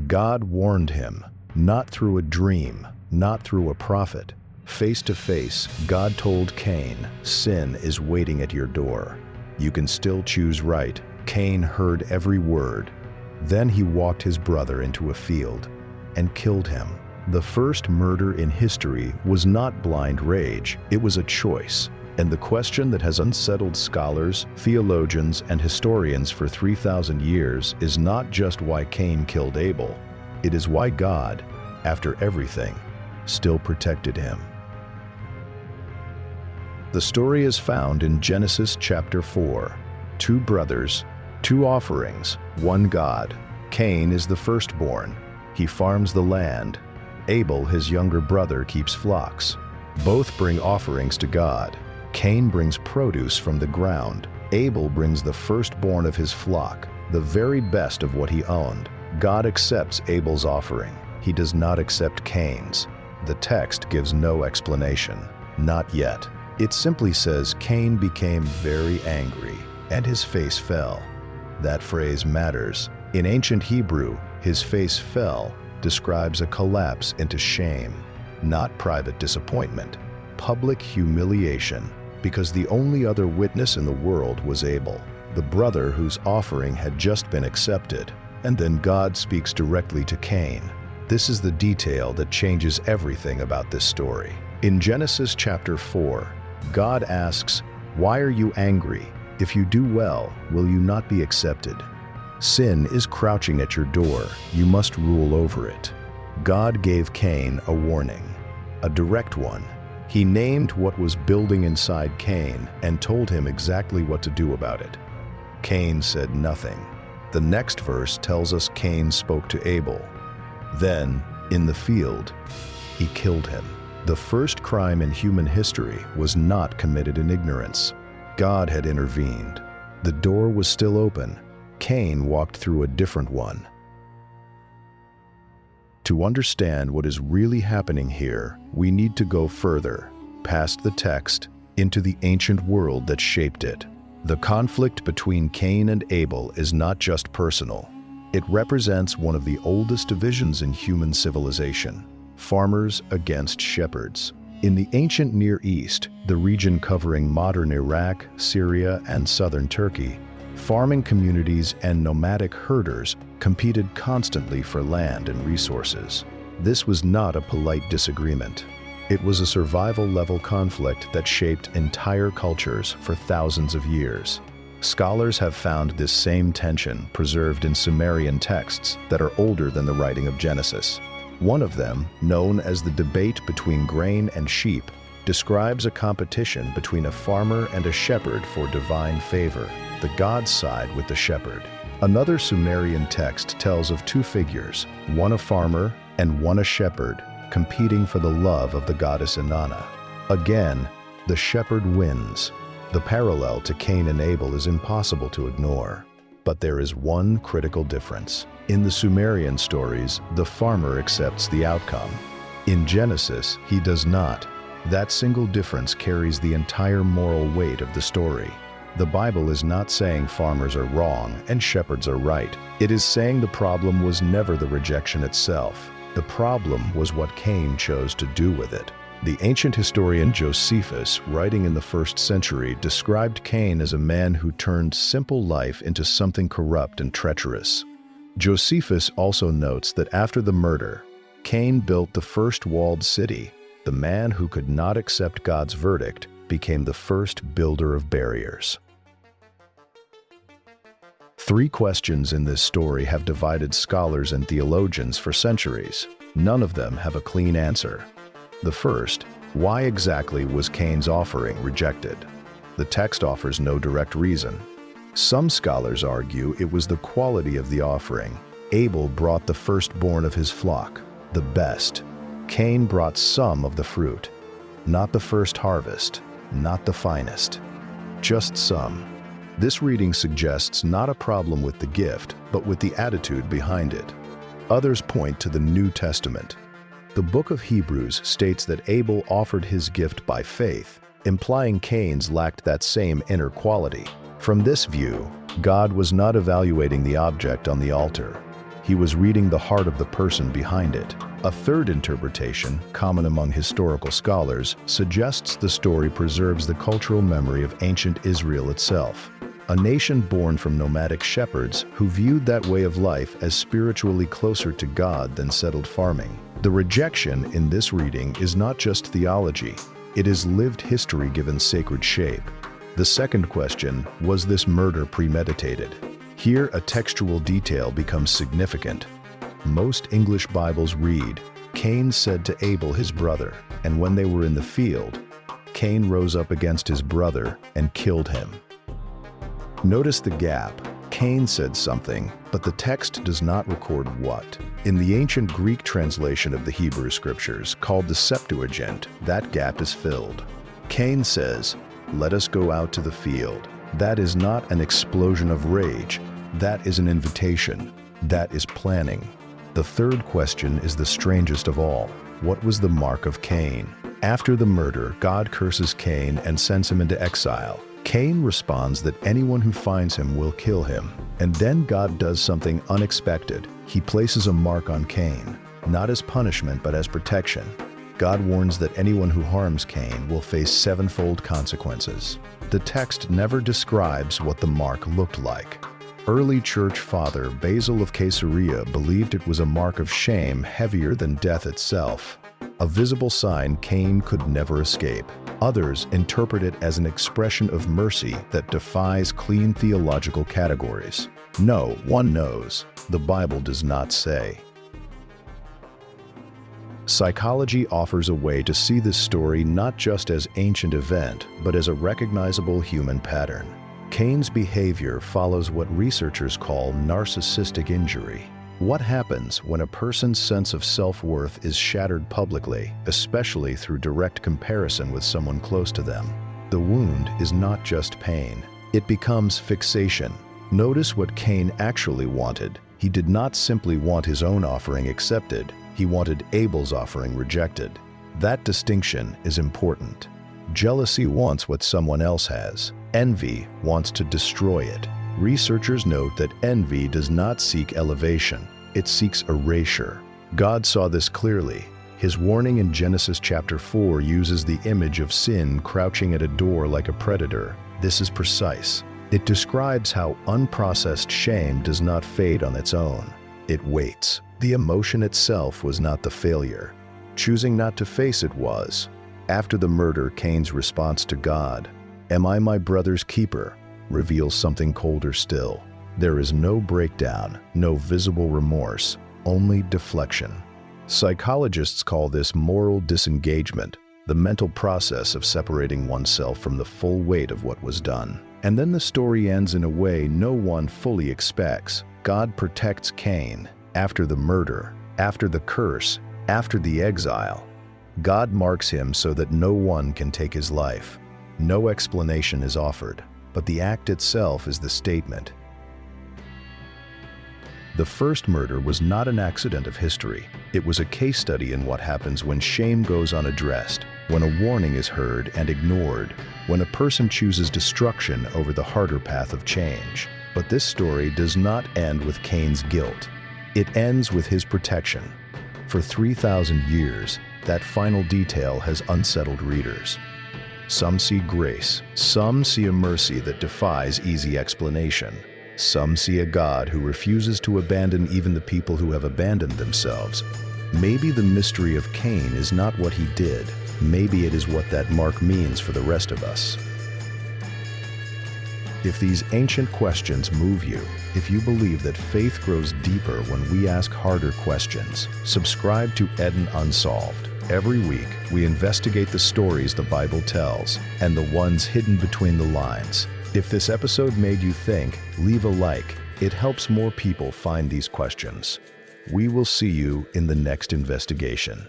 God warned him, not through a dream, not through a prophet. Face to face, God told Cain, sin is waiting at your door. You can still choose right. Cain heard every word. Then he walked his brother into a field and killed him. The first murder in history was not blind rage, it was a choice. And the question that has unsettled scholars, theologians, and historians for 3,000 years is not just why Cain killed Abel, it is why God, after everything, still protected him. The story is found in Genesis chapter 4. 2 brothers, 2 offerings, 1 God. Cain is the firstborn. He farms the land. Abel, his younger brother, keeps flocks. Both bring offerings to God. Cain brings produce from the ground. Abel brings the firstborn of his flock, the very best of what he owned. God accepts Abel's offering. He does not accept Cain's. The text gives no explanation. Not yet. It simply says Cain became very angry, and his face fell. That phrase matters. In ancient Hebrew, his face fell describes a collapse into shame, not private disappointment, public humiliation, because the only other witness in the world was Abel, the brother whose offering had just been accepted. And then God speaks directly to Cain. This is the detail that changes everything about this story. In Genesis chapter 4, God asks, "Why are you angry? If you do well, will you not be accepted? Sin is crouching at your door. You must rule over it." God gave Cain a warning, a direct one. He named what was building inside Cain and told him exactly what to do about it. Cain said nothing. The next verse tells us Cain spoke to Abel. Then, in the field, he killed him. The first crime in human history was not committed in ignorance. God had intervened. The door was still open. Cain walked through a different one. To understand what is really happening here, we need to go further, past the text, into the ancient world that shaped it. The conflict between Cain and Abel is not just personal. It represents one of the oldest divisions in human civilization: farmers against shepherds. In the ancient Near East, the region covering modern Iraq, Syria, and southern Turkey, farming communities and nomadic herders competed constantly for land and resources. This was not a polite disagreement. It was a survival-level conflict that shaped entire cultures for thousands of years. Scholars have found this same tension preserved in Sumerian texts that are older than the writing of Genesis. One of them, known as the debate between grain and sheep, describes a competition between a farmer and a shepherd for divine favor. The gods side with the shepherd. Another Sumerian text tells of 2 figures, one a farmer and one a shepherd, competing for the love of the goddess Inanna. Again, the shepherd wins. The parallel to Cain and Abel is impossible to ignore. But there is one critical difference. In the Sumerian stories, the farmer accepts the outcome. In Genesis, he does not. That single difference carries the entire moral weight of the story. The Bible is not saying farmers are wrong and shepherds are right. It is saying the problem was never the rejection itself. The problem was what Cain chose to do with it. The ancient historian Josephus, writing in the 1st century, described Cain as a man who turned simple life into something corrupt and treacherous. Josephus also notes that after the murder, Cain built the first walled city. The man who could not accept God's verdict became the first builder of barriers. 3 questions in this story have divided scholars and theologians for centuries. None of them have a clean answer. The first, why exactly was Cain's offering rejected? The text offers no direct reason. Some scholars argue it was the quality of the offering. Abel brought the firstborn of his flock, the best. Cain brought some of the fruit, not the first harvest, not the finest, just some. This reading suggests not a problem with the gift, but with the attitude behind it. Others point to the New Testament. The book of Hebrews states that Abel offered his gift by faith, implying Cain's lacked that same inner quality. From this view, God was not evaluating the object on the altar. He was reading the heart of the person behind it. A third interpretation, common among historical scholars, suggests the story preserves the cultural memory of ancient Israel itself, a nation born from nomadic shepherds who viewed that way of life as spiritually closer to God than settled farming. The rejection in this reading is not just theology, it is lived history given sacred shape. The second question, was this murder premeditated? Here, a textual detail becomes significant. Most English Bibles read, Cain said to Abel his brother, and when they were in the field, Cain rose up against his brother and killed him. Notice the gap. Cain said something, but the text does not record what. In the ancient Greek translation of the Hebrew Scriptures, called the Septuagint, that gap is filled. Cain says, "Let us go out to the field." That is not an explosion of rage. That is an invitation. That is planning. The third question is the strangest of all. What was the mark of Cain? After the murder, God curses Cain and sends him into exile. Cain responds that anyone who finds him will kill him. And then God does something unexpected. He places a mark on Cain, not as punishment but as protection. God warns that anyone who harms Cain will face sevenfold consequences. The text never describes what the mark looked like. Early church father Basil of Caesarea believed it was a mark of shame heavier than death itself, a visible sign Cain could never escape. Others interpret it as an expression of mercy that defies clean theological categories. No one knows. The Bible does not say. Psychology offers a way to see this story not just as ancient event, but as a recognizable human pattern. Cain's behavior follows what researchers call narcissistic injury. What happens when a person's sense of self-worth is shattered publicly, especially through direct comparison with someone close to them? The wound is not just pain. It becomes fixation. Notice what Cain actually wanted. He did not simply want his own offering accepted. He wanted Abel's offering rejected. That distinction is important. Jealousy wants what someone else has. Envy wants to destroy it. Researchers note that envy does not seek elevation, it seeks erasure. God saw this clearly. His warning in Genesis chapter 4 uses the image of sin crouching at a door like a predator. This is precise. It describes how unprocessed shame does not fade on its own. It waits. The emotion itself was not the failure. Choosing not to face it was. After the murder, Cain's response to God, "Am I my brother's keeper?" reveals something colder still. There is no breakdown, no visible remorse, only deflection. Psychologists call this moral disengagement, the mental process of separating oneself from the full weight of what was done. And then the story ends in a way no one fully expects. God protects Cain. After the murder, after the curse, after the exile, God marks him so that no one can take his life. No explanation is offered, but the act itself is the statement. The first murder was not an accident of history. It was a case study in what happens when shame goes unaddressed, when a warning is heard and ignored, when a person chooses destruction over the harder path of change. But this story does not end with Cain's guilt. It ends with his protection. For 3,000 years, that final detail has unsettled readers. Some see grace, some see a mercy that defies easy explanation. Some see a God who refuses to abandon even the people who have abandoned themselves. Maybe the mystery of Cain is not what he did. Maybe it is what that mark means for the rest of us. If these ancient questions move you, if you believe that faith grows deeper when we ask harder questions, subscribe to Éden Unsolved. Every week, we investigate the stories the Bible tells and the ones hidden between the lines. If this episode made you think, leave a like. It helps more people find these questions. We will see you in the next investigation.